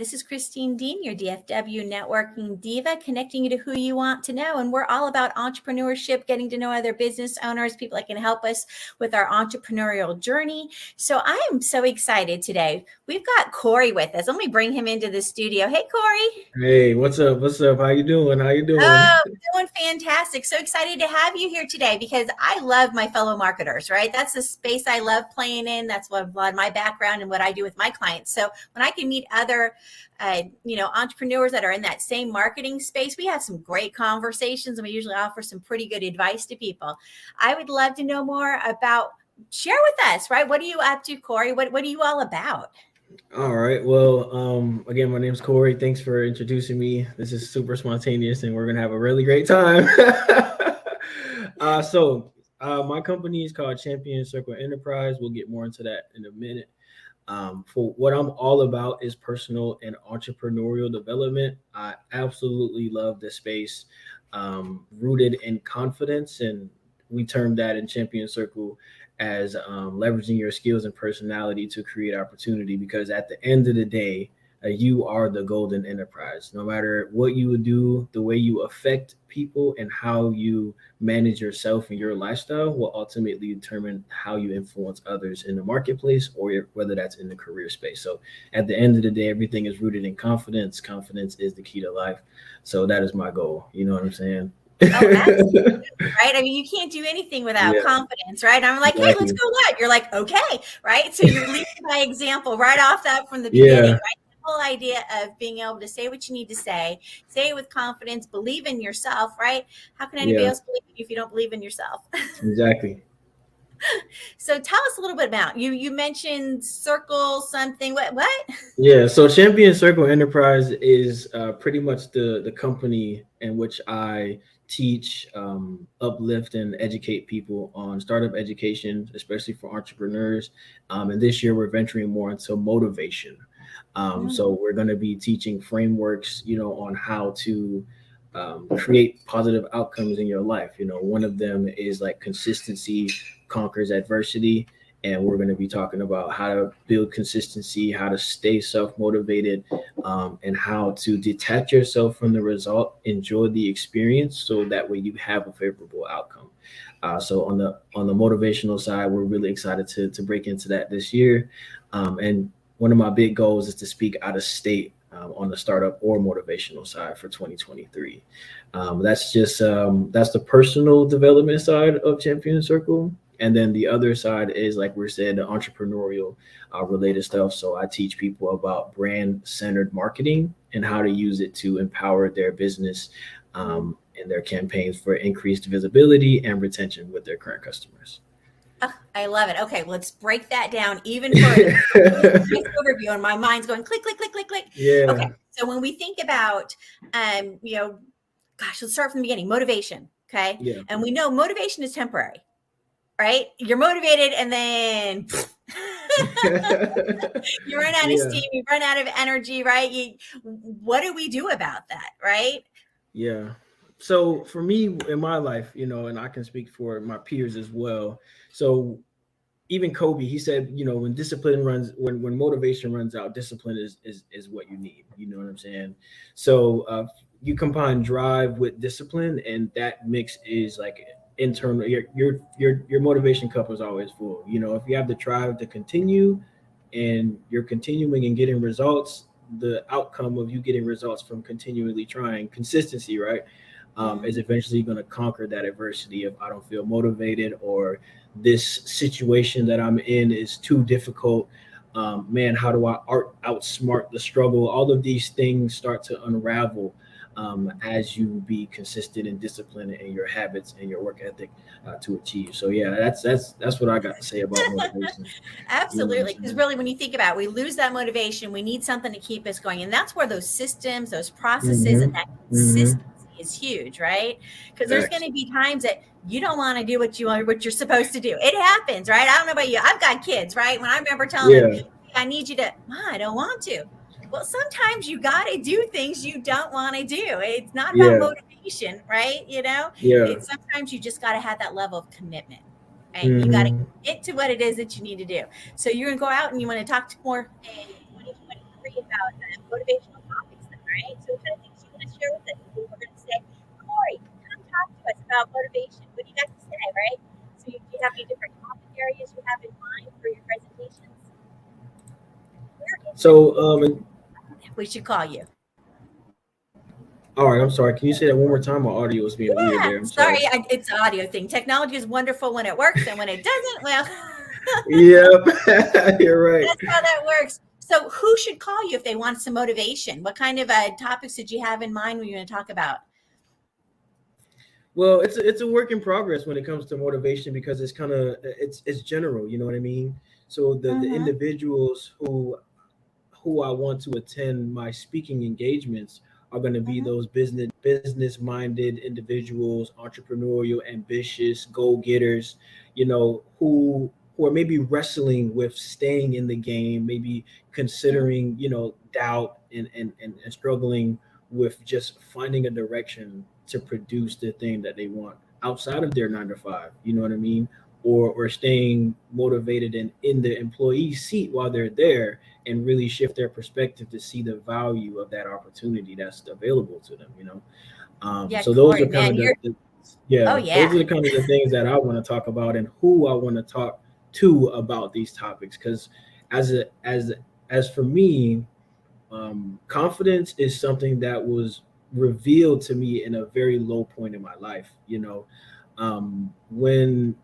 This is Christine Dean, your DFW Networking Diva, connecting you to who you want to know. And we're all about entrepreneurship, getting to know other business owners, people that can help us with our entrepreneurial journey. So I am so excited today. We've got Corey with us. Let me bring him into the studio. Hey, Corey. Hey, what's up? What's up? How you doing? How you doing? Oh, doing fantastic. So excited to have you here today because I love my fellow marketers, right? That's the space I love playing in. That's what a lot of my background and what I do with my clients. So when I can meet other, entrepreneurs that are in that same marketing space, we have some great conversations and we usually offer some pretty good advice to people. I would love to know more about, share with us, right? What are you up to, Corey? What are you all about? All right. Well, again, my name's Corey. Thanks for introducing me. This is super spontaneous, and we're gonna have a really great time. My company is called Champion Circle Enterprise. We'll get more into that in a minute. For what I'm all about is personal and entrepreneurial development. I absolutely love this space, rooted in confidence, and we term that in Champion Circle as leveraging your skills and personality to create opportunity. Because at the end of the day, you are the golden enterprise. No matter what you would do, the way you affect people and how you manage yourself and your lifestyle will ultimately determine how you influence others in the marketplace or whether that's in the career space. So at the end of the day, everything is rooted in confidence. Confidence is the key to life. So that is my goal. You know what I'm saying? Oh, absolutely. Right. I mean, you can't do anything without confidence, right? I'm like, hey, let's go live. You're like, okay, right? So you're leading by example right off that from the beginning, right? The whole idea of being able to say what you need to say it with confidence, believe in yourself, right? How can anybody else believe in you if you don't believe in yourself? Exactly. So tell us a little bit about you mentioned circle something. What? Yeah, so Champion Circle Enterprise is pretty much the company in which I teach, uplift, and educate people on startup education, especially for entrepreneurs. And this year we're venturing more into motivation. So we're going to be teaching frameworks, on how to create positive outcomes in your life. One of them is like consistency conquers adversity. And we're going to be talking about how to build consistency, how to stay self-motivated, and how to detach yourself from the result, enjoy the experience, so that way you have a favorable outcome. So on the motivational side, we're really excited to break into that this year. And one of my big goals is to speak out of state on the startup or motivational side for 2023. That's the personal development side of Champion Circle. And then the other side is, like we said, the entrepreneurial related stuff. So I teach people about brand-centered marketing and how to use it to empower their business and their campaigns for increased visibility and retention with their current customers. Oh, I love it. Okay, let's break that down even further. Nice overview, and my mind's going click, click, click, click, click. Yeah. Okay, so when we think about, let's start from the beginning. Motivation. Okay. Yeah. And we know motivation is temporary. Right? You're motivated and then you run out of steam, you run out of energy, right? What do we do about that, right? Yeah. So for me in my life, and I can speak for my peers as well. So even Kobe, he said, when motivation runs out, discipline is what you need. You know what I'm saying? So you combine drive with discipline, and that mix is like internal. Your motivation cup is always full. If you have the drive to continue and you're continuing and getting results, the outcome of you getting results from continually trying, consistency, right, is eventually going to conquer that adversity of I don't feel motivated, or this situation that I'm in is too difficult. How do I outsmart the struggle? All of these things start to unravel as you be consistent and disciplined in your habits and your work ethic to achieve. So yeah, that's what I got to say about motivation. Absolutely, because really, when you think about it, we lose that motivation. We need something to keep us going, and that's where those systems, those processes, and that consistency is huge, right? Because there's going to be times that you don't want to do what you're supposed to do. It happens, right? I don't know about you. I've got kids, right? When I remember telling them, hey, I need you to, I don't want to. Well, sometimes you got to do things you don't want to do. It's not about motivation, right? Sometimes you just got to have that level of commitment, right? You got to get to what it is that you need to do. So you're going to go out and you want to talk to more 2023 about motivational topics then, right? So what kind of things are you going to share with us? We're going to say, Corey, come talk to us about motivation. What do you got to say, right? So do you have any different topic areas you have in mind for your presentations? So, We should call you. all right, I'm sorry. Can you say that one more time? My audio was being weird there. I'm sorry. It's an audio thing. Technology is wonderful when it works, and when it doesn't, well, Yep, you're right. that's how that works. So who should call you if they want some motivation? What kind of topics did you have in mind when you want to talk about? Well, it's a work in progress when it comes to motivation because it's general. You know what I mean? So the individuals who I want to attend my speaking engagements are going to be those business minded individuals, entrepreneurial, ambitious, goal getters, who are maybe wrestling with staying in the game, maybe considering, doubt and struggling with just finding a direction to produce the thing that they want outside of their 9 to 5. You know what I mean? Or staying motivated and in the employee seat while they're there and really shift their perspective to see the value of that opportunity that's available to them, so those Corey, are kind man, of those are the kind of the things that I want to talk about and who I want to talk to about these topics. Because as for me, confidence is something that was revealed to me in a very low point in my life. When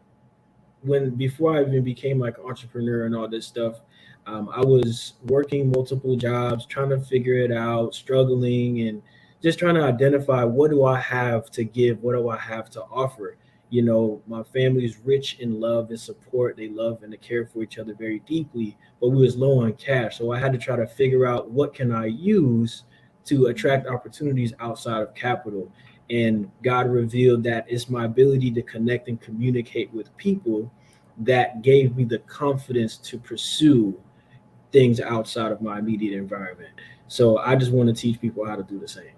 before I even became like an entrepreneur and all this stuff, I was working multiple jobs, trying to figure it out, struggling, and just trying to identify what do I have to give, what do I have to offer. My family is rich in love and support. They love and they care for each other very deeply, but we was low on cash. So I had to try to figure out what can I use to attract opportunities outside of capital. And God revealed that it's my ability to connect and communicate with people that gave me the confidence to pursue things outside of my immediate environment. So I just want to teach people how to do the same.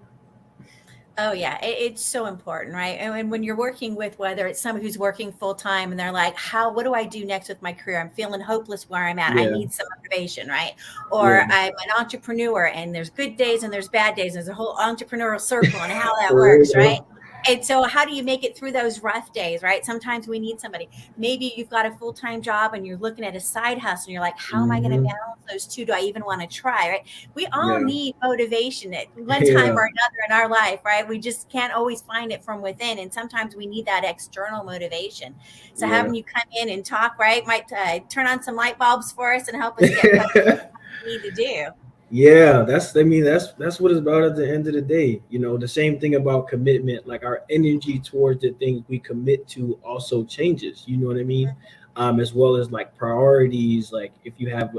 Oh yeah, it's so important, right? And when you're working with, whether it's somebody who's working full time and they're like, what do I do next with my career? I'm feeling hopeless where I'm at. I need some motivation, right? Or I'm an entrepreneur and there's good days and there's bad days. There's a whole entrepreneurial circle and how that works, right? And so how do you make it through those rough days, right? Sometimes we need somebody. Maybe you've got a full-time job and you're looking at a side hustle and you're like, how am I going to balance those two? Do I even want to try, right? We all need motivation at one time or another in our life, right? We just can't always find it from within. And sometimes we need that external motivation. So having you come in and talk, right, might turn on some light bulbs for us and help us get what we need to do. Yeah, that's what it's about at the end of the day. The same thing about commitment, like our energy towards the things we commit to also changes. You know what I mean? As well as like priorities, like if you have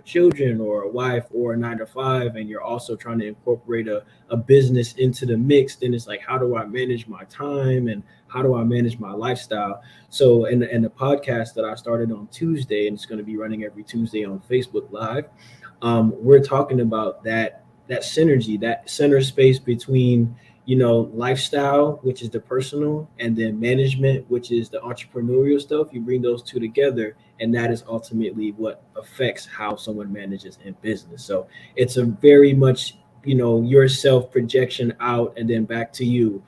children or a wife or a 9 to 5 and you're also trying to incorporate a business into the mix, then it's like, how do I manage my time and how do I manage my lifestyle? So in the podcast that I started on Tuesday, and it's going to be running every Tuesday on Facebook Live, we're talking about that synergy, that center space between lifestyle, which is the personal, and then management, which is the entrepreneurial stuff. You bring those two together, and that is ultimately what affects how someone manages in business. So it's a very much your self projection out and then back to you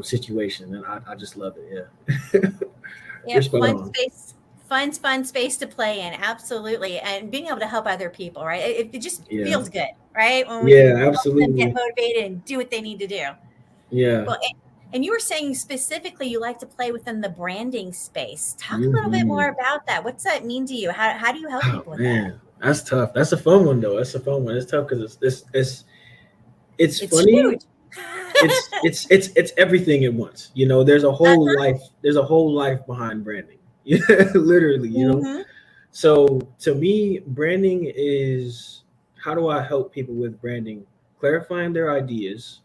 situation, and I just love it. Yeah, fun space to play in, absolutely, and being able to help other people, right? It just feels good, right? When we can absolutely help them get motivated and do what they need to do. Yeah. Well, and you were saying specifically you like to play within the branding space. Talk a little bit more about that. What's that mean to you? How do you help people with that? That's tough. That's a fun one though. That's a fun one. It's tough because it's funny. Huge. It's everything at once. There's a whole life. There's a whole life behind branding. Literally. So to me, branding is, how do I help people with branding? Clarifying their ideas,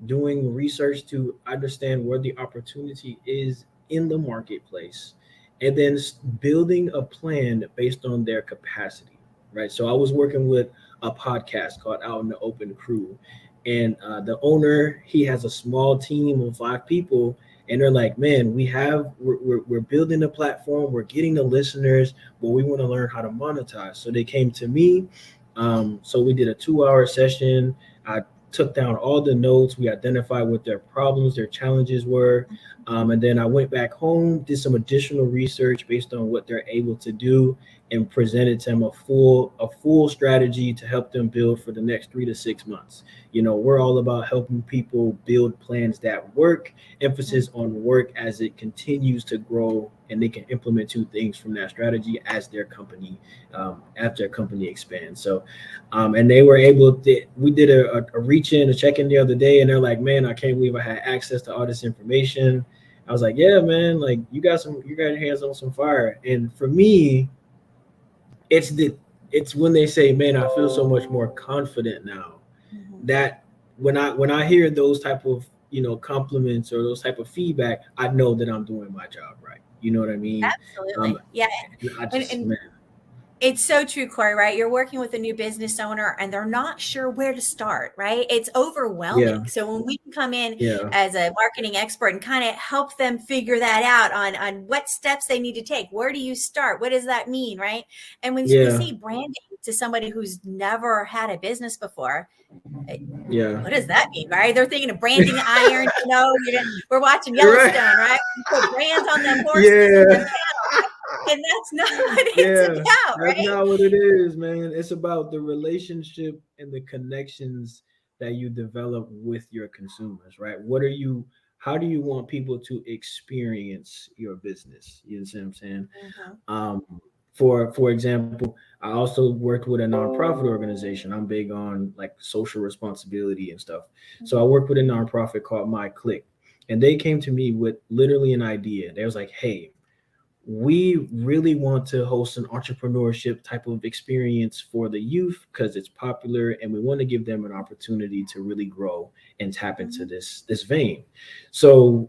doing research to understand where the opportunity is in the marketplace, and then building a plan based on their capacity, right? So I was working with a podcast called Out in the Open Crew, and the owner, he has a small team of 5 people, and they're like, man, we're building a platform, we're getting the listeners, but we want to learn how to monetize. So they came to me, So we did a 2-hour session. I took down all the notes. We identified what their problems, their challenges were. And then I went back home, did some additional research based on what they're able to do, and presented to them a full strategy to help them build for the next 3 to 6 months. We're all about helping people build plans that work, emphasis on work as it continues to grow, and they can implement two things from that strategy as their company expands. So, and they were able to, we did a reach in, a check in the other day, and they're like, man, I can't believe I had access to all this information. I was like, yeah, man, like you got your hands on some fire. And for me, it's when they say, man, I feel so much more confident now. That when I hear those type of compliments or those type of feedback, I know that I'm doing my job right. You know what I mean? Absolutely. Yeah. And Man. it's so true, Corey, right? You're working with a new business owner and they're not sure where to start, right? It's overwhelming. Yeah. So when we can come in Yeah. as a marketing expert and kind of help them figure that out on what steps they need to take, where do you start? What does that mean, right? And when we say branding to somebody who's never had a business before, what does that mean, right? They're thinking of branding iron, we're watching Yellowstone, right? We put brands on them horses and them cattle, and that's not what it's about, right? That's not what it is, man. It's about the relationship and the connections that you develop with your consumers, right? How do you want people to experience your business? You see what I'm saying? For example, I also worked with a nonprofit organization. I'm big on like social responsibility and stuff. So I worked with a nonprofit called My Click, and they came to me with literally an idea. They was like, hey, we really want to host an entrepreneurship type of experience for the youth because it's popular, and we want to give them an opportunity to really grow and tap into this vein. So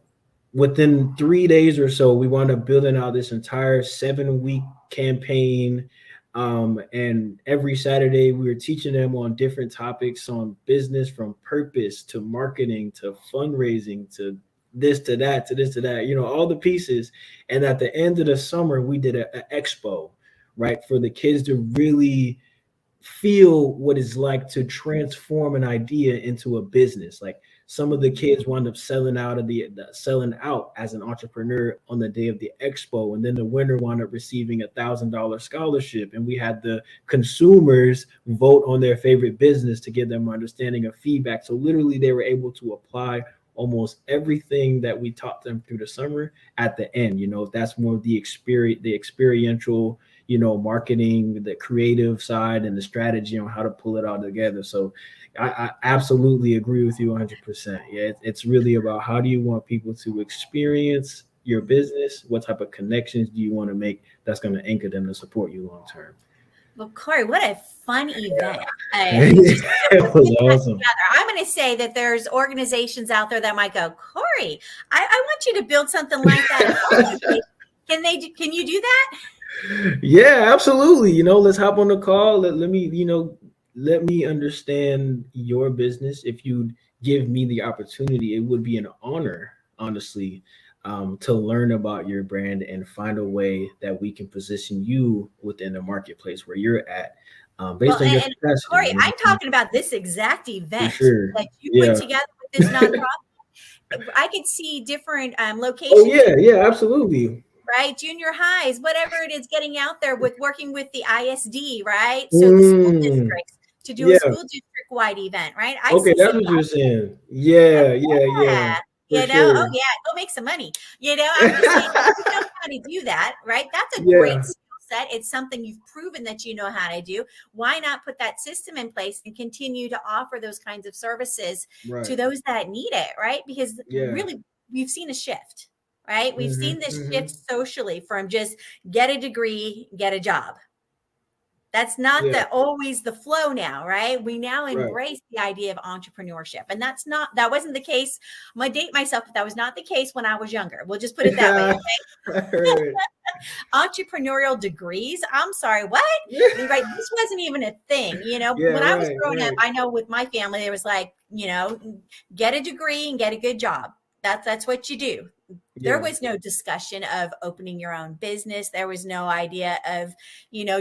within 3 days or so, we wound up building out this entire 7-week campaign. And every Saturday, we were teaching them on different topics on business, from purpose to marketing to fundraising to this to that to this to that, all the pieces. And at the end of the summer, we did an expo, right, for the kids to really feel what it's like to transform an idea into a business. Like some of the kids wound up selling out as an entrepreneur on the day of the expo, and then the winner wound up receiving $1,000 scholarship. And we had the consumers vote on their favorite business to give them understanding of feedback. So literally, they were able to apply almost everything that we taught them through the summer at the end. That's more of the experiential, marketing, the creative side, and the strategy on how to pull it all together. So I absolutely agree with you 100%. Yeah, it's really about how do you want people to experience your business? What type of connections do you want to make that's going to anchor them to support you long term? Well, Corey, what a fun event. It was awesome. I'm going to say that there's organizations out there that might go, Corey, I want you to build something like that. Can you do that? Yeah, absolutely. Let's hop on the call. Let me understand your business. If you'd give me the opportunity, it would be an honor, honestly, to learn about your brand and find a way that we can position you within the marketplace where you're at, based on your capacity. Corey, I'm talking about this exact event that you put together with this nonprofit. I could see different locations. Oh yeah, absolutely. Right, junior highs, whatever it is, getting out there with working with the ISD, right? So the school districts to do a school district wide event, right? Okay, that's what you're saying. Yeah. Oh yeah, go make some money. I'm just saying, you know how to do that, right? That's a great skill set. It's something you've proven that you know how to do. Why not put that system in place and continue to offer those kinds of services to those that need it, right? Because really, we've seen a shift, right? We've seen this shift socially from just get a degree, get a job. That's not always the flow now, right? We now embrace the idea of entrepreneurship. And that wasn't the case. I'm going to date myself, but that was not the case when I was younger. We'll just put it that way. Okay? Entrepreneurial degrees. I'm sorry, what? Right? This wasn't even a thing. When I was growing up, I know with my family, there was like, get a degree and get a good job. That's what you do. There Yeah. was no discussion of opening your own business. There was no idea of,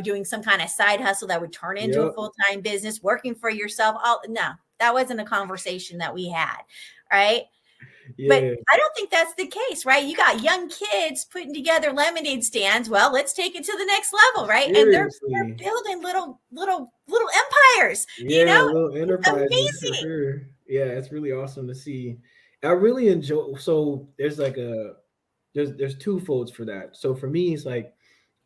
doing some kind of side hustle that would turn into a Yep. full-time business, working for yourself. No, that wasn't a conversation that we had. Right. But Yeah. I don't think that's the case, right? You got young kids putting together lemonade stands. Well, let's take it to the next level, right? And they're Seriously. building little empires. Yeah, little It's enterprises for amazing. sure. Yeah, it's really awesome to see. I really enjoy. So there's like there's two folds for that. So for me, it's like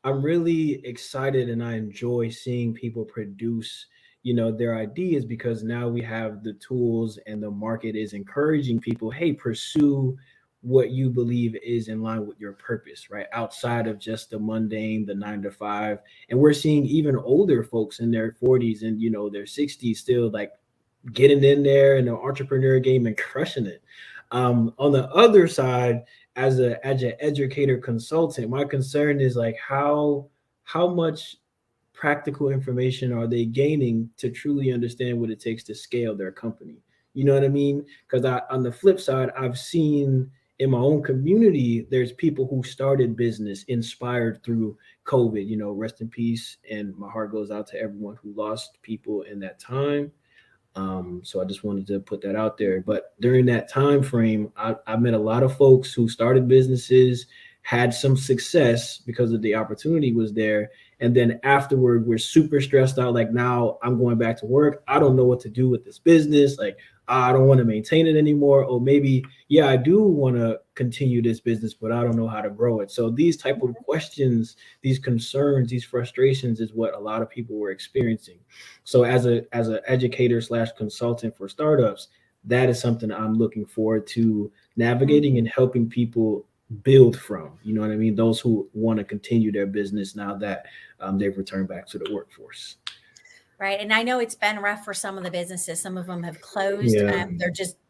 I'm really excited and I enjoy seeing people produce, their ideas, because now we have the tools and the market is encouraging people, hey, pursue what you believe is in line with your purpose, right? Outside of just the mundane, the 9 to 5. And we're seeing even older folks in their 40s and, their 60s still like getting in there in the entrepreneur game and crushing it. On the other side, as an educator consultant, my concern is like how much practical information are they gaining to truly understand what it takes to scale their company? You know what I mean? Because on the flip side, I've seen in my own community, there's people who started business inspired through COVID. Rest in peace, and my heart goes out to everyone who lost people in that time. So I just wanted to put that out there. But during that time frame, I met a lot of folks who started businesses, had some success because of the opportunity was there. And then afterward, we're super stressed out. Like, now I'm going back to work. I don't know what to do with this business. Like, I don't want to maintain it anymore. Or maybe, yeah, I do want to continue this business, but I don't know how to grow it. So these type of questions, these concerns, these frustrations is what a lot of people were experiencing. So as an educator slash consultant for startups, that is something I'm looking forward to navigating and helping people build from. You know what I mean? Those who want to continue their business now that they've returned back to the workforce. Right. And I know it's been rough for some of the businesses. Some of them have closed. Yeah.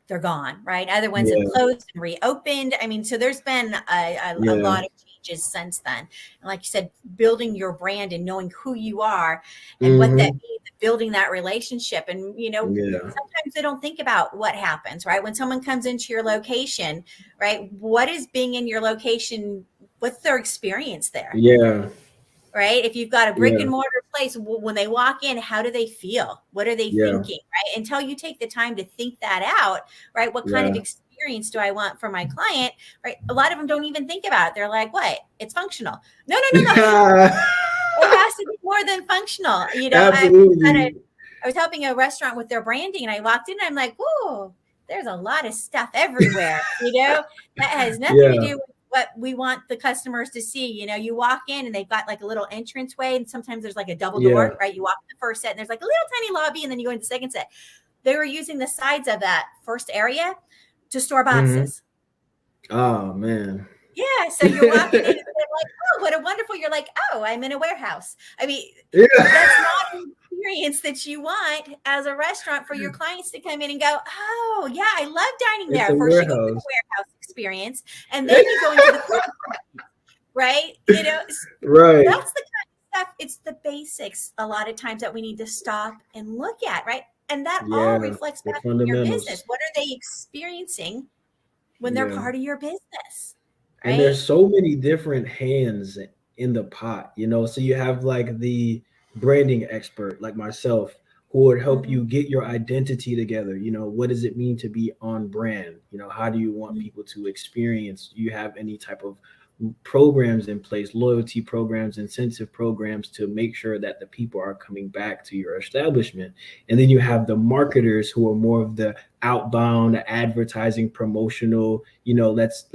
They're gone. Right. Other ones have Yeah. closed and reopened. I mean, so there's been a Yeah. lot of changes since then. And like you said, building your brand and knowing who you are and what that Mhm. means, building that relationship. And, Yeah. sometimes they don't think about what happens, right? When someone comes into your location, right? What is being in your location? What's their experience there? Yeah. Right? If you've got a brick and Yeah. mortar place, when they walk in, how do they feel? What are they Yeah. thinking? Right? Until you take the time to think that out, right? What kind of Yeah. experience do I want for my client? Right? A lot of them don't even think about it. They're like, what? It's functional. No. It has to be more than functional. Absolutely. I was helping a restaurant with their branding and I walked in and I'm like, whoa, there's a lot of stuff everywhere, that has nothing to Yeah. do with what we want the customers to see. You walk in and they've got like a little entrance way and sometimes there's like a double Yeah. door, right? You walk in the first set and there's like a little tiny lobby and then you go into the second set. They were using the sides of that first area to store Mhm. boxes. Oh man. Yeah, so you're walking in and they're like, oh, what a wonderful. You're like, oh, I'm in a warehouse. I mean, Yeah. that's not an experience that you want as a restaurant for your clients to come in and go, oh, yeah, I love dining It's there. a First, you go through the warehouse. warehouse experience, and then you go into the food, right? Right. That's the kind of stuff. It's the basics a lot of times that we need to stop and look at, right? And that all Yeah. reflects The back on your business. fundamentals. What are they experiencing when they're Yeah. part of your business, And right? there's so many different hands in the pot, so you have like the branding expert like myself who would help you Mhm. get your identity together. What does it mean to be on brand? How do you want Mhm. people to experience? Do you have any type of programs in place, loyalty programs, incentive programs to make sure that the people are coming back to your establishment? And then you have the marketers who are more of the outbound advertising, promotional, let's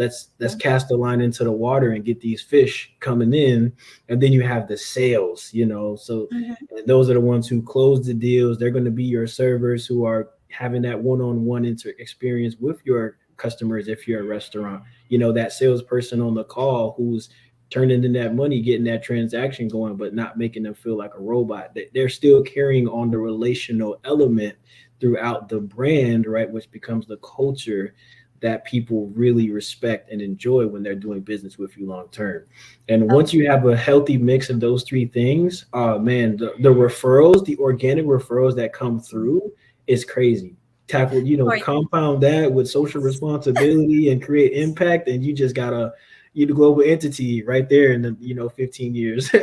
cast a line into the water and get these fish coming in. And then you have the sales, so Mhm. those are the ones who close the deals. They're going to be your servers who are having that one-on-one experience with your customers. If you're a restaurant, that salesperson on the call who's turning in that money, getting that transaction going, but not making them feel like a robot. They're still carrying on the relational element throughout the brand, right? Which becomes the culture that people really respect and enjoy when they're doing business with you long term. And Oh, once you have a healthy mix of those three things, man, the referrals, the organic referrals that come through is crazy. tackle, compound that with social responsibility and create impact, and you just got the global entity right there in the 15 years.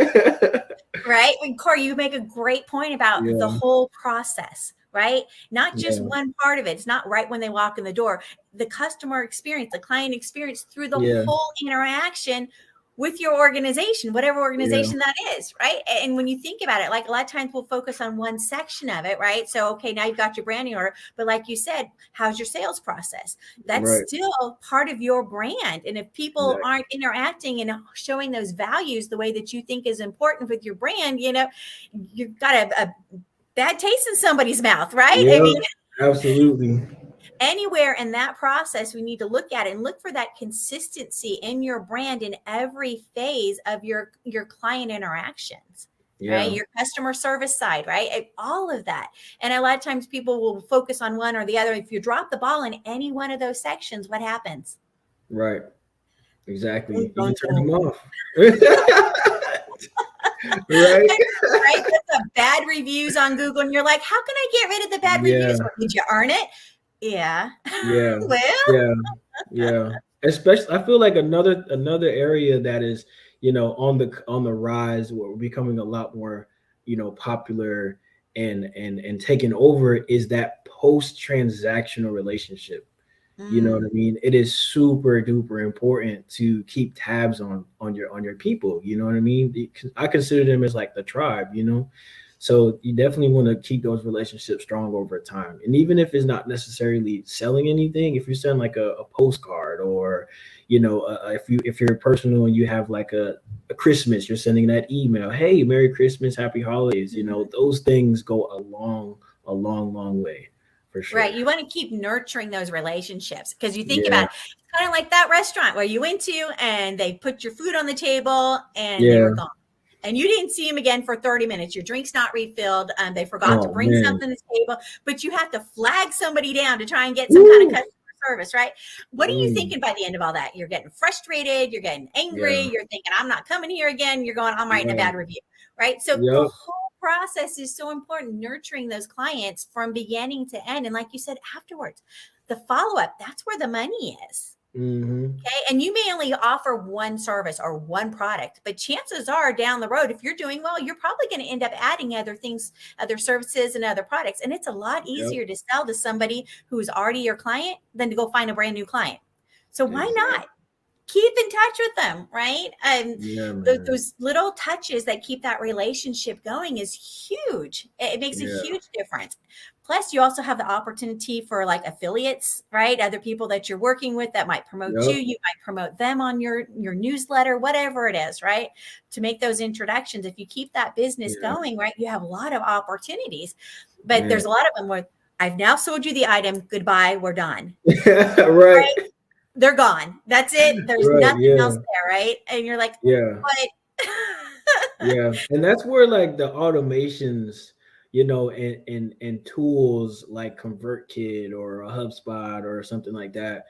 Right. And Corey, you make a great point about the whole process, right? Not just one part of it. It's not right when they walk in the door. The customer experience, the client experience through the whole interaction with your organization, whatever organization that is, right? And when you think about it, like a lot of times we'll focus on one section of it, right? So, okay, now you've got your branding order, but like you said, how's your sales process? That's still part of your brand. And if people aren't interacting and showing those values the way that you think is important with your brand, you've got a bad taste in somebody's mouth, right? Yeah, I mean, absolutely. Anywhere in that process, we need to look at it and look for that consistency in your brand in every phase of your client interactions, right? Your customer service side, right? All of that. And a lot of times people will focus on one or the other. If you drop the ball in any one of those sections, what happens? Right. Exactly. You can turn them off. Right. Right. With the bad reviews on Google, and you're like, how can I get rid of the bad reviews? Or did you earn it? Yeah. Well. Yeah. Especially, I feel like another area that is, on the rise, where we're becoming a lot more, popular and taking over, is that post-transactional relationship. You know what I mean? It is super duper important to keep tabs on your people. You know what I mean? I consider them as like the tribe, So you definitely want to keep those relationships strong over time. And even if it's not necessarily selling anything, if you're selling like a postcard, or, if you're personal and you have like a Christmas, you're sending that email, hey, Merry Christmas, Happy Holidays, those things go a long way. For sure. Right. You want to keep nurturing those relationships, because you think about it, it's kind of like that restaurant where you went to and they put your food on the table and they were gone. And you didn't see them again for 30 minutes. Your drink's not refilled. They forgot to bring something to the table, but you have to flag somebody down to try and get some kind of customer service, right? What are you thinking by the end of all that? You're getting frustrated. You're getting angry. You're thinking, I'm not coming here again. You're going, I'm writing a bad review, right? So the whole process is so important, nurturing those clients from beginning to end. And like you said, afterwards, the follow-up, that's where the money is. Okay. And you may only offer one service or one product, but chances are down the road, if you're doing well, you're probably going to end up adding other things, other services and other products. And it's a lot easier to sell to somebody who's already your client than to go find a brand new client. So why not? Keep in touch with them, right? Those little touches that keep that relationship going is huge. It makes a huge difference. Plus, you also have the opportunity for like affiliates, right? Other people that you're working with that might promote you. You might promote them on your newsletter, whatever it is, right? To make those introductions. If you keep that business going, right, you have a lot of opportunities. But there's a lot of them where I've now sold you the item. Goodbye. We're done. Right? They're gone. That's it. There's nothing else there, right? And you're like, what? And that's where like the automations, and tools like ConvertKit or a HubSpot or something like that,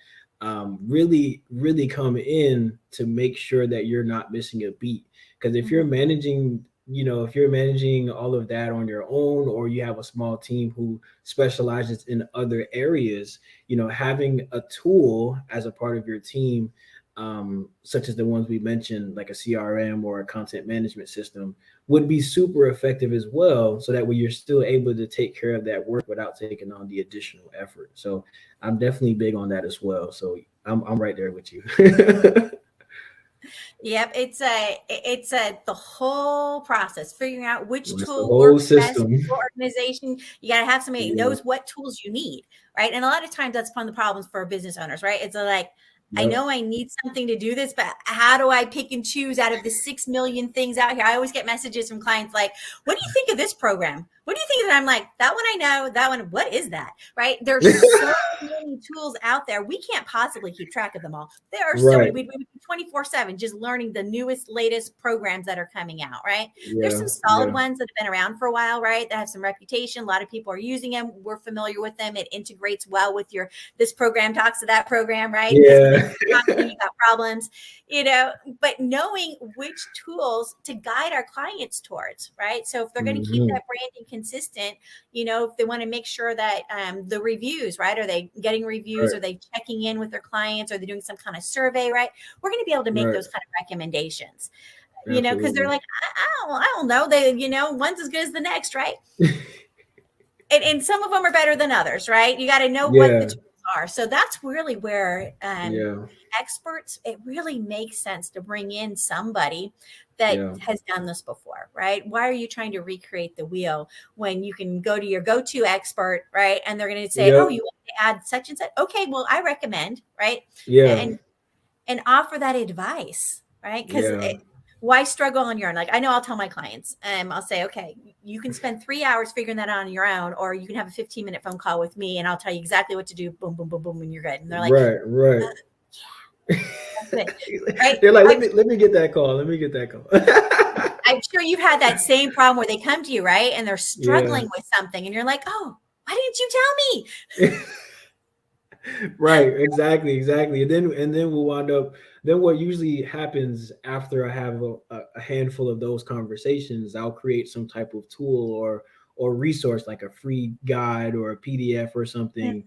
really come in to make sure that you're not missing a beat. Because if you're managing all of that on your own, or you have a small team who specializes in other areas, having a tool as a part of your team, such as the ones we mentioned, like a CRM or a content management system, would be super effective as well. So that way you're still able to take care of that work without taking on the additional effort. So I'm definitely big on that as well. So I'm right there with you. Yep, it's the whole process, figuring out which tool works best for your organization. You got to have somebody who knows what tools you need, right? And a lot of times that's one of the problems for business owners, right? It's like, I know I need something to do this, but how do I pick and choose out of the 6 million things out here? I always get messages from clients like, what do you think of this program? What do you think of that? I'm like, that one I know, that one, what is that? Right? There's so many tools out there. We can't possibly keep track of them all. There are so many, we 24/7 just learning the newest, latest programs that are coming out, right? There's some solid ones that have been around for a while, right? That have some reputation. A lot of people are using them. We're familiar with them. It integrates well with this program talks to that program, right? You got problems, but knowing which tools to guide our clients towards, right? So if they're going to keep that branding consistent, if they want to make sure that the reviews, right? Are they getting reviews? Right. Are they checking in with their clients? Are they doing some kind of survey, right? We're going to be able to make those kind of recommendations, because they're like, I don't know. They, one's as good as the next, right? and some of them are better than others, right? You got to know what the tools are. So that's really where experts, it really makes sense to bring in somebody that has done this before, right? Why are you trying to recreate the wheel when you can go to your go-to expert, right? And they're going to say, oh, you want to add such and such? Okay, well, I recommend, right? And offer that advice, right? Because why struggle on your own? Like, I know I'll tell my clients, I'll say, okay, you can spend 3 hours figuring that out on your own, or you can have a 15-minute phone call with me and I'll tell you exactly what to do. Boom, boom, boom, boom. And you're good. And they're like, right. Right? They're like, let me get that call. I'm sure you've had that same problem where they come to you, right? And they're struggling with something and you're like, oh, why didn't you tell me? Right. Exactly. And then we'll wind up. Then what usually happens after I have a handful of those conversations, I'll create some type of tool or resource, like a free guide or a PDF or something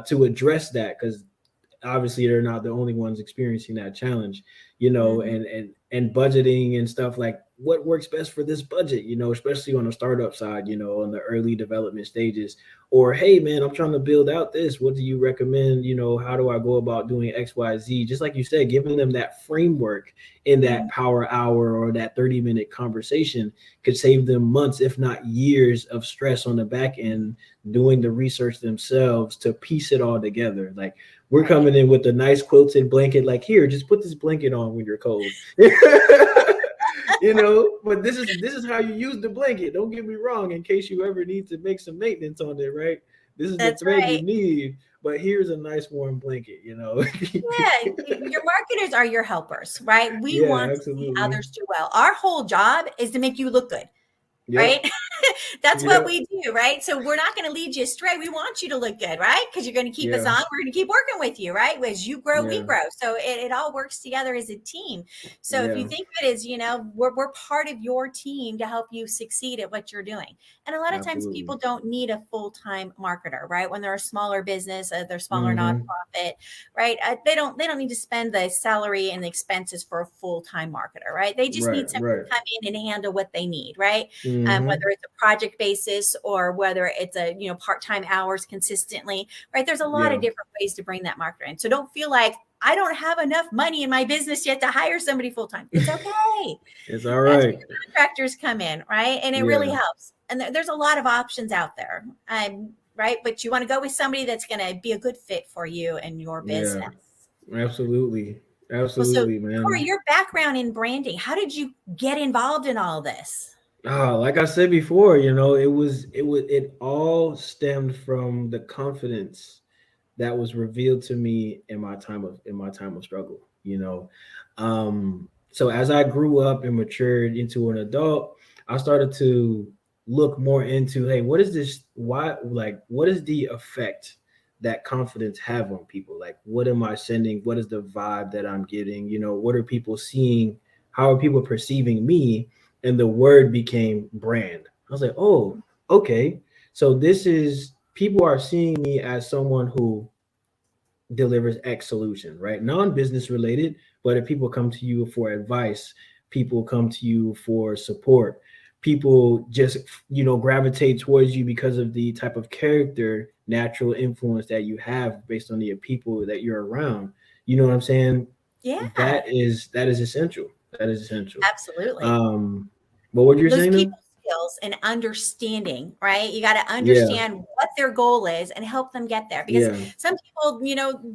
to address that, because obviously they're not the only ones experiencing that challenge, and budgeting and stuff, like what works best for this budget, especially on the startup side, on the early development stages, or, hey man, I'm trying to build out this, what do you recommend? How do I go about doing XYZ? Just like you said, giving them that framework in that power hour or that 30-minute conversation could save them months, if not years, of stress on the back end, doing the research themselves to piece it all together. Like, we're coming in with a nice quilted blanket, like, here, just put this blanket on when you're cold. But this is how you use the blanket. Don't get me wrong, in case you ever need to make some maintenance on it, right? This is the thread you need, but here's a nice warm blanket, Your marketers are your helpers, right? We want to see others do well. Our whole job is to make you look good. Right? That's what we do, right? So we're not going to lead you astray. We want you to look good, right? Because you're going to keep us on. We're going to keep working with you, right? As you grow, we grow. So it all works together as a team. So if you think of it as, we're part of your team to help you succeed at what you're doing. And a lot of times people don't need a full-time marketer, right? When they're a smaller business, they're smaller nonprofit, right? They don't need to spend the salary and the expenses for a full-time marketer, right? They just need someone to come in and handle what they need, right? Whether it's a project basis or whether it's a, part-time hours consistently, right? There's a lot of different ways to bring that marketer in. So don't feel like I don't have enough money in my business yet to hire somebody full-time. It's okay. It's all right. That's where the contractors come in, right? And it really helps. And there's a lot of options out there, right? But you want to go with somebody that's going to be a good fit for you and your business. Absolutely, man. Corey, your background in branding, how did you get involved in all this? Like I said before, it all stemmed from the confidence that was revealed to me in my time of struggle. So as I grew up and matured into an adult, I started to look more into, hey, what is this? What is the effect that confidence have on people? Like, what am I sending? What is the vibe that I'm getting? What are people seeing? How are people perceiving me? And the word became brand. I was like, oh, okay. So people are seeing me as someone who delivers X solution, right? Non-business related, but if people come to you for advice, people come to you for support, people just, gravitate towards you because of the type of character, natural influence that you have based on the people that you're around. You know what I'm saying? Yeah. That is essential. Absolutely. What were you saying? Those people skills and understanding, right? You got to understand what their goal is and help them get there. Because some people,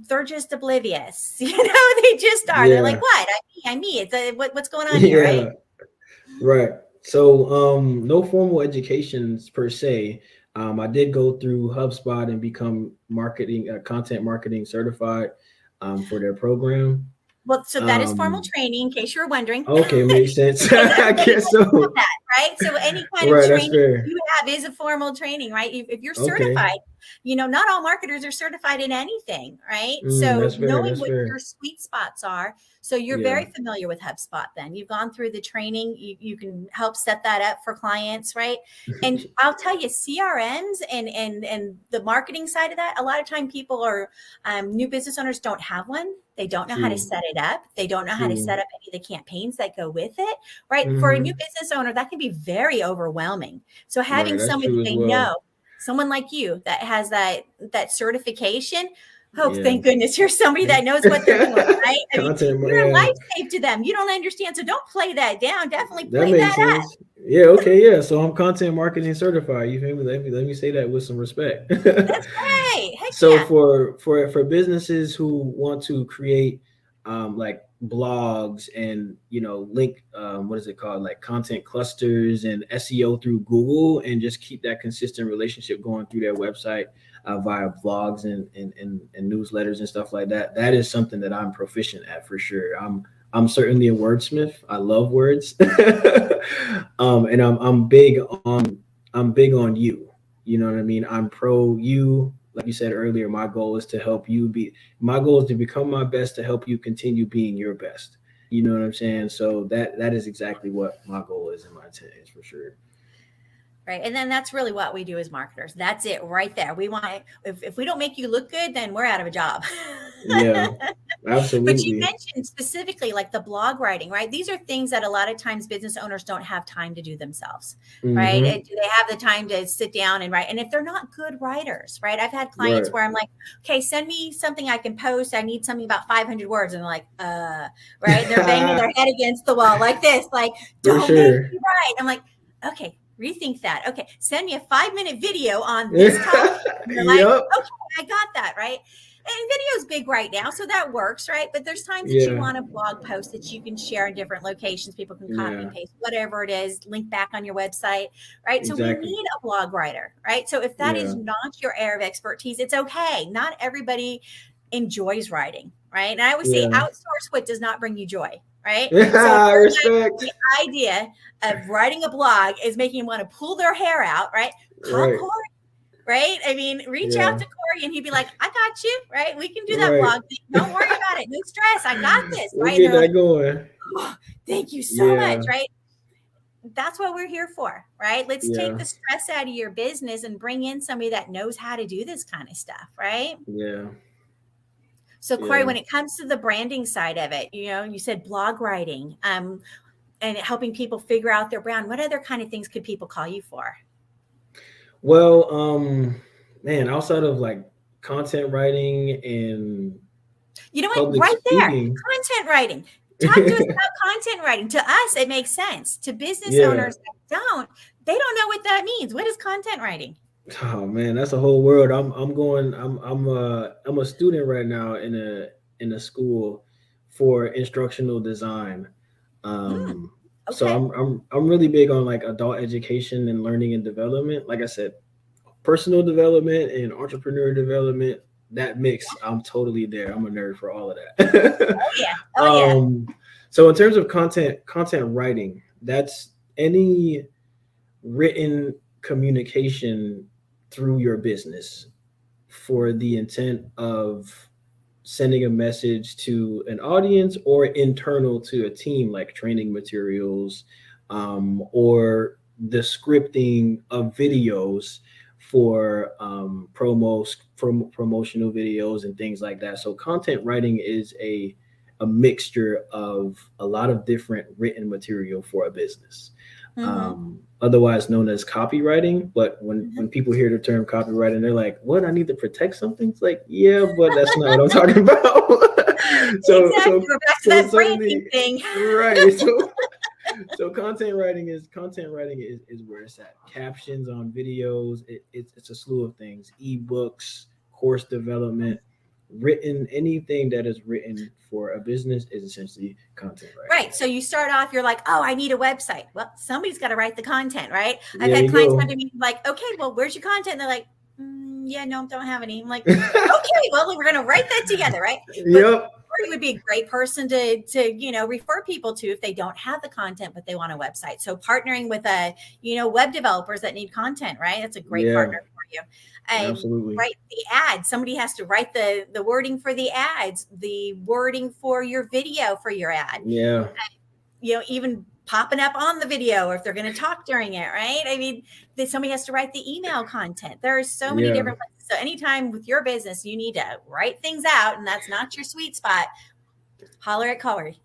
they're just oblivious. They just are. They're like, what? I'm me. It's what's going on here, right? Right. So, no formal educations per se. I did go through HubSpot and become content marketing certified for their program. Well, so that is formal training, in case you were wondering. Okay, makes sense. I guess so. That, right? So any kind of training you have is a formal training, right? If you're certified, not all marketers are certified in anything, right? So That's fair. knowing That's what fair. your sweet spots are. So you're Yeah. very familiar with HubSpot then. You've gone through the training. You can help set that up for clients, right? And I'll tell you, CRMs and the marketing side of that, a lot of time people are new business owners don't have one. They don't know how to True. set it up. They don't know how to True. set up any of the campaigns that go with it, right? For a new Mm-hmm. business owner, that can be very overwhelming. So having Right. That's somebody true as they well. know, someone like you that has that certification. Oh, Yeah. thank goodness you're somebody that knows what they're doing, right? I mean, Content. you're a Yeah. life save to them. You don't understand. So don't play that down. Definitely That play makes that up. sense. Yeah. Okay. Yeah. So I'm content marketing certified. You feel me? Let me say that with some respect. That's right. Heck So yeah. for businesses who want to create like blogs and link what is it called, like content clusters and SEO through Google, and just keep that consistent relationship going through their website via blogs and newsletters and stuff like that, that is something that I'm proficient at for sure. I'm certainly a wordsmith. I love words. And I'm big on you. You know what I mean? I'm pro you. Like you said earlier, my goal is to help you my goal is to become my best, to help you continue being your best. You know what I'm saying? So that is exactly what my goal is, and my intent is for sure. Right. And then that's really what we do as marketers. That's it right there. We want, if we don't make you look good, then we're out of a job. Yeah, But you absolutely. mentioned specifically like the blog writing, right? These are things that a lot of times business owners don't have time to do themselves, right? Mm-hmm. Do they have the time to sit down and write? And if they're not good writers, right? I've had clients Right. where I'm like, okay, send me something I can post. I need something about 500 words. And they're like, right. And they're banging their head against the wall like this, like, For don't make sure. me write. I'm like, okay, rethink that. Okay, send me a 5-minute video on this topic. And you're like, Yep. okay, I got that, right? And video's big right now, so that works, right? But there's times that you Yeah. want a blog post that you can share in different locations. People can copy Yeah. and paste, whatever it is, link back on your website, right? So we Exactly. need a blog writer, right? So if that is Yeah. not your area of expertise, it's okay. Not everybody enjoys writing, right? And I always say Yeah. outsource what does not bring you joy, right? So if Yeah. you're Respect. the idea of writing a blog is making them want to pull their hair out, right? Call Right. Corey, right? I mean, reach out Yeah. to Corey and he'd be like, I got you, right? We can do that Right. blog thing. Don't worry about it. No stress. I got this, We'll right? And get they're that like, going. oh, thank you so much, Yeah. right? That's what we're here for, right? Let's take Yeah. the stress out of your business and bring in somebody that knows how to do this kind of stuff, right? Yeah. So, Corey, Yeah. when it comes to the branding side of it, you said blog writing, and helping people figure out their brand. What other kind of things could people call you for? Well, man, outside of like content writing and You know what? public Right there, speaking. content writing. Talk to us about content writing. To us, it makes sense. To business Yeah. owners that don't, they don't know what that means. What is content writing? Oh man, that's a whole world. I'm a student right now in a school for instructional design. Mm, So okay. I'm really big on like adult education and learning and development. Like I said, personal development and entrepreneur development, that mix, I'm totally there. I'm a nerd for all of that. Oh yeah. Oh yeah. um, so in terms of content writing, that's any written communication through your business for the intent of sending a message to an audience or internal to a team, like training materials, or the scripting of videos for promotional videos and things like that. So content writing is a mixture of a lot of different written material for a business, Mm-hmm. otherwise known as copywriting. But Mm-hmm. when people hear the term copywriting, they're like, "What? I need to protect something?" It's like, yeah, but that's not what I'm talking about. so Exactly. so We're back to so that branding certainly, thing. right. So content writing is where it's at. Captions on videos. It's a slew of things. Ebooks, course development, written, anything that is written for a business is essentially content writing. Right. So you start off, you're like, oh, I need a website. Well, somebody's got to write the content, right? I've There had you clients come go. to me like, okay, well, where's your content? And they're like, yeah, no, don't have any. I'm like, okay, well, we're going to write that together, right? But Yep. Corey would be a great person to refer people to if they don't have the content, but they want a website. So partnering with web developers that need content, right? That's a great Yeah. partner for you. Absolutely. Write the ad. Somebody has to write the wording for the ads, the wording for your video for your ad. Yeah. Even popping up on the video, or if they're going to talk during it, right? I mean, somebody has to write the email content. There are so many different places. So anytime with your business, you need to write things out, and that's not your sweet spot, holler at Corey.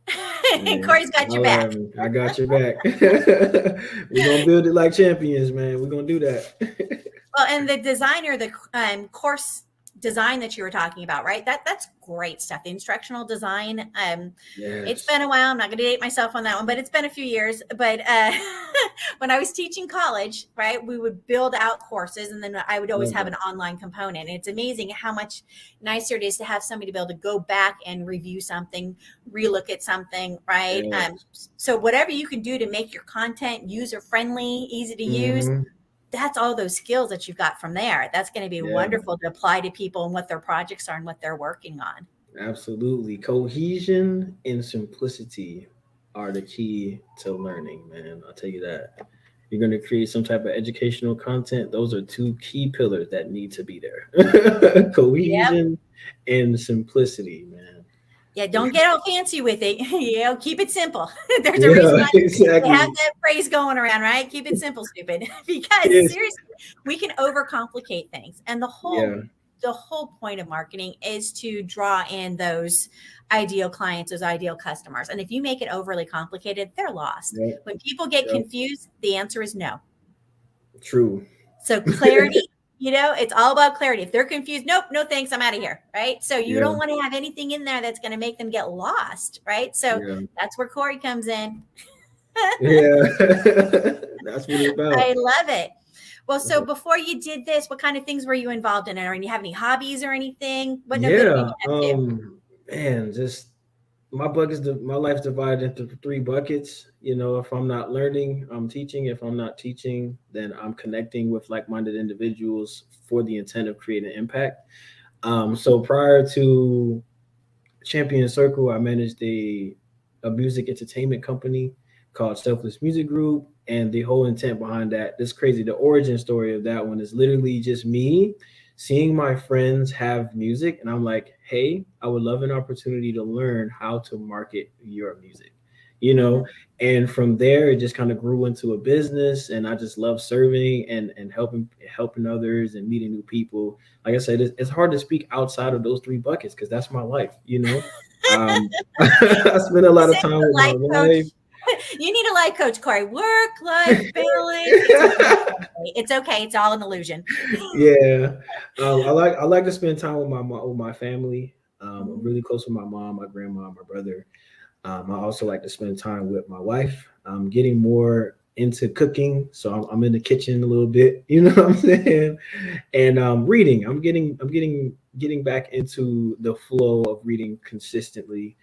And Corey's got your back. I got your back. We're going to build it like champions, man. We're going to do that. Well, and the designer, the course design that you were talking about, right? That's great stuff. The instructional design. It's been a while. I'm not going to date myself on that one, but it's been a few years. But when I was teaching college, right, we would build out courses, and then I would always have an online component. And it's amazing how much nicer it is to have somebody to be able to go back and review something, relook at something, right? So whatever you can do to make your content user friendly, easy to use. That's all those skills that you've got from there. That's going to be wonderful to apply to people and what their projects are and what they're working on. Absolutely. Cohesion and simplicity are the key to learning, man. I'll tell you that. You're going to create some type of educational content. Those are two key pillars that need to be there. Cohesion and simplicity, man. Yeah, don't get all fancy with it. Keep it simple. There's a reason they have that phrase going around, right? Keep it simple, stupid. Because seriously, we can overcomplicate things. And the whole point of marketing is to draw in those ideal clients, those ideal customers. And if you make it overly complicated, they're lost. When people get confused, the answer is no. True. So clarity. It's all about clarity. If they're confused, nope, no thanks, I'm out of here, right? So you don't want to have anything in there that's going to make them get lost, right? So that's where Corey comes in. That's what it's about. I love it. Well, so before you did this, what kind of things were you involved in? Or do you have any hobbies or anything? Man, just my life's divided into 3 buckets. If I'm not learning, I'm teaching. If I'm not teaching, then I'm connecting with like-minded individuals for the intent of creating impact. So prior to Champion Circle, I managed a music entertainment company called Selfless Music Group. And the whole intent behind that, this crazy, the origin story of that one is literally just me seeing my friends have music. And I'm like, hey, I would love an opportunity to learn how to market your music, and from there, it just kind of grew into a business. And I just love serving and helping others and meeting new people. Like I said, it's hard to speak outside of those 3 buckets because that's my life, I spend a lot of time with my wife. You need a life coach, Corey. Work, life, balance. It's okay. It's all an illusion. I like to spend time with my family. I'm really close with my mom, my grandma, my brother. I also like to spend time with my wife. I'm getting more into cooking, so I'm in the kitchen a little bit. You know what I'm saying? And reading. I'm getting back into the flow of reading consistently.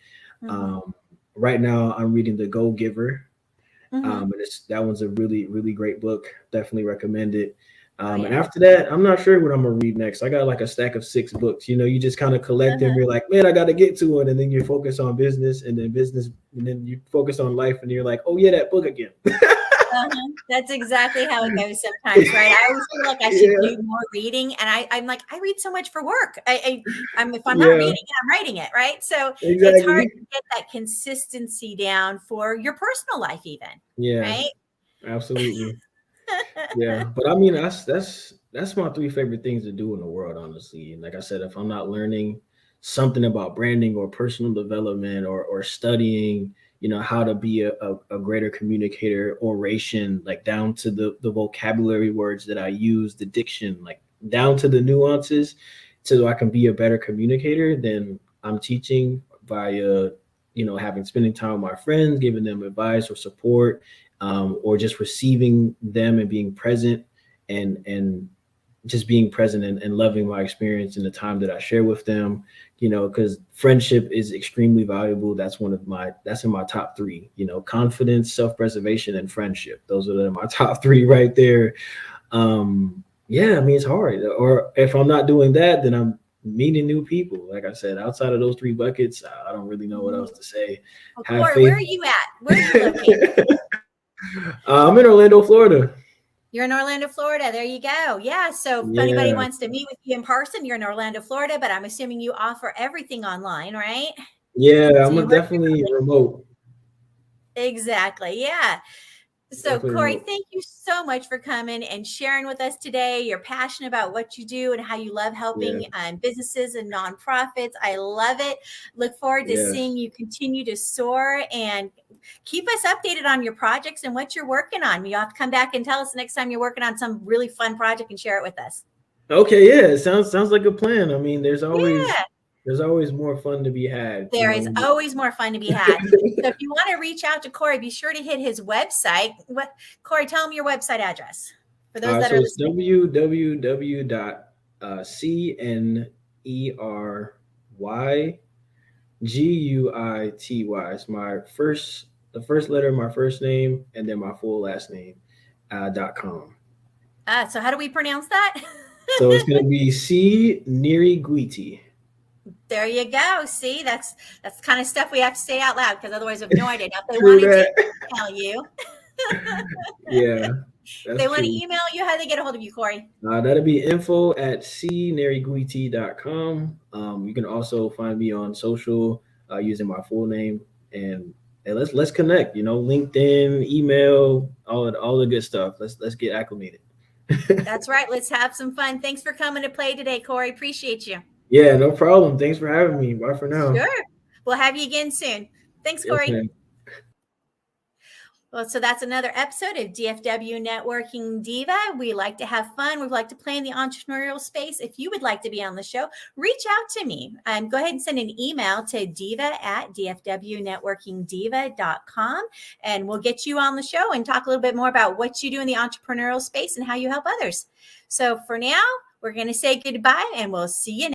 Right now, I'm reading The Go-Giver. And that one's a really, really great book. Definitely recommend it. And after that, I'm not sure what I'm going to read next. I got like a stack of 6 books. You just kind of collect them. You're like, man, I got to get to it. And then you focus on business and then you focus on life. And you're like, oh, yeah, that book again. That's exactly how it goes sometimes, right? I always feel like I should do more reading, and I'm like, I read so much for work. If I'm not reading it, I'm writing it, right? So it's hard to get that consistency down for your personal life, even. Right? Absolutely. But I mean, that's my 3 favorite things to do in the world, honestly. And like I said, if I'm not learning something about branding or personal development or studying, how to be a greater communicator, oration, like down to the vocabulary words that I use, the diction, like down to the nuances, so I can be a better communicator, then I'm teaching via, spending time with my friends, giving them advice or support, or just receiving them and being present and just being present and loving my experience and the time that I share with them, because friendship is extremely valuable. That's in my top 3, confidence, self-preservation, and friendship. Those are my top 3 right there. It's hard. Or if I'm not doing that, then I'm meeting new people. Like I said, outside of those 3 buckets, I don't really know what else to say. Corey, where are you at? Where are you located? I'm in Orlando, Florida. You're in Orlando, Florida. There you go. Yeah. So if anybody Yeah. wants to meet with you in person, you're in Orlando, Florida, but I'm assuming you offer everything online, right? Yeah, So I'm you work definitely remotely. remote. Exactly. Yeah. So, Definitely Corey, remote. thank you so much for coming and sharing with us today. You're passionate about what you do and how you love Yeah. helping businesses and nonprofits. I love it. Look forward to Yes. seeing you continue to soar, and keep us updated on your projects and what you're working on. You have to come back and tell us the next time you're working on some really fun project and share it with us. Okay, yeah, sounds like a plan. I mean, Yeah. there's always more fun to be had, you There is know. always more fun to be had. So if you want to reach out to Corey, be sure to hit his website. What, Corey, tell him your website address for those that So are it's listening. www.cneryguity. It's the first letter of my first name and then my full last name .com. So how do we pronounce that? So it's gonna be C Nery Guiti. There you go. See, that's the kind of stuff we have to say out loud, because otherwise we have no idea. Now, if they True wanted to that. email you, Yeah, if that's they want to true. email you, how do they get a hold of you, Corey? That'll be info@cneryguiti.com. You can also find me on social using my full name, and let's connect. You know, LinkedIn, email, all the good stuff. Let's get acclimated. That's right. Let's have some fun. Thanks for coming to play today, Corey. Appreciate you. Yeah, no problem. Thanks for having me. Bye for now. Sure. We'll have you again soon. Thanks, Yes, Corey. man. Well, so that's another episode of DFW Networking Diva. We like to have fun. We like to play in the entrepreneurial space. If you would like to be on the show, reach out to me. Go ahead and send an email to diva@dfwnetworkingdiva.com, and we'll get you on the show and talk a little bit more about what you do in the entrepreneurial space and how you help others. So for now, we're going to say goodbye, and we'll see you next